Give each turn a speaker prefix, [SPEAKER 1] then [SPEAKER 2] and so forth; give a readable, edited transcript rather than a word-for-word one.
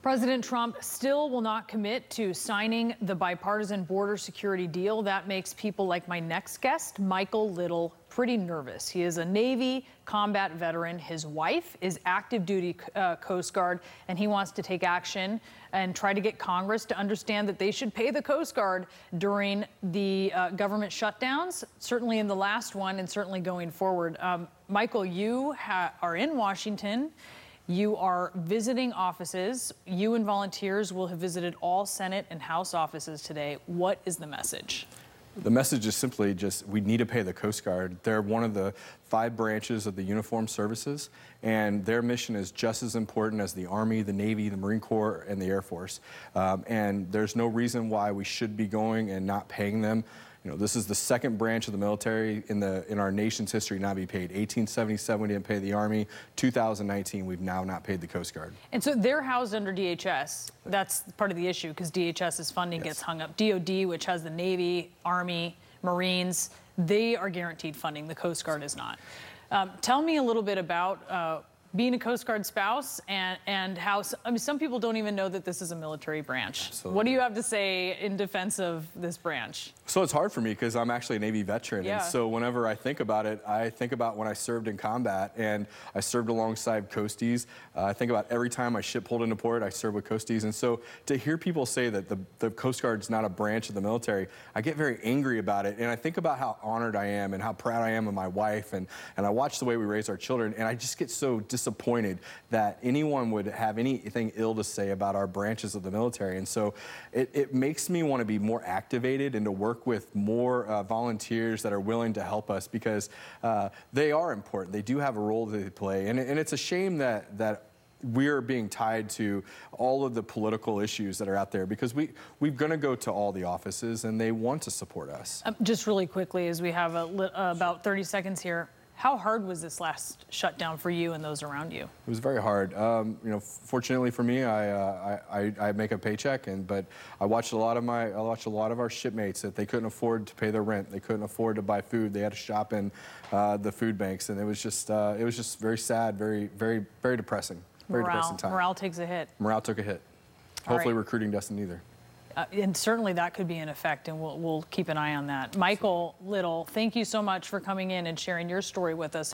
[SPEAKER 1] President Trump still will not commit to signing the bipartisan border security deal. That makes people like my next guest, Michael Little, pretty nervous. He is a Navy combat veteran. His wife is active duty Coast Guard, and he wants to take action and try to get Congress to understand that they should pay the Coast Guard during the government shutdowns, certainly in the last one and certainly going forward. Michael, you are in Washington. You are visiting offices. You and volunteers will have visited all Senate and House offices today. What is the message?
[SPEAKER 2] The message is simply just we need to pay the Coast Guard. They're one of the 5 branches of the uniformed services, and their mission is just as important as the Army, the Navy, the Marine Corps, and the Air Force. And there's no reason why we should be going and not paying them. You know, this is the second branch of the military in our nation's history not be paid. 1877, we didn't pay the Army. 2019, we've now not paid the Coast Guard.
[SPEAKER 1] And so they're housed under DHS. That's part of the issue because DHS's funding gets hung up. DOD, which has the Navy, Army, Marines, they are guaranteed funding. The Coast Guard is not. Tell me a little bit about being a Coast Guard spouse and how, I mean, some people don't even know that this is a military branch.
[SPEAKER 2] Absolutely.
[SPEAKER 1] What do you have to say in defense of this branch?
[SPEAKER 2] So it's hard for me because I'm actually a Navy veteran.
[SPEAKER 1] Yeah.
[SPEAKER 2] And so whenever I think about it, I think about when I served in combat and I served alongside Coasties. I think about every time my ship pulled into port, I served with Coasties. And so to hear people say that the Coast Guard's not a branch of the military, I get very angry about it. And I think about how honored I am and how proud I am of my wife. And I watch the way we raise our children. And I just get so disappointed that anyone would have anything ill to say about our branches of the military. And so it makes me want to be more activated and to work with more volunteers that are willing to help us because they are important. They do have a role that they play. And it's a shame that we're being tied to all of the political issues that are out there because we're going to go to all the offices and they want to support us. Just
[SPEAKER 1] really quickly, as we have about 30 seconds here, how hard was this last shutdown for you and those around you?
[SPEAKER 2] It was very hard. You know, fortunately for me, I make a paycheck, but I watched a lot of our shipmates that they couldn't afford to pay their rent. They couldn't afford to buy food. They had to shop in the food banks, and it was just very sad, very depressing. Very depressing time.
[SPEAKER 1] Morale takes a hit.
[SPEAKER 2] Morale took a hit. Hopefully recruiting doesn't either.
[SPEAKER 1] And certainly that could be an effect, and we'll keep an eye on that. Michael Little, thank you so much for coming in and sharing your story with us.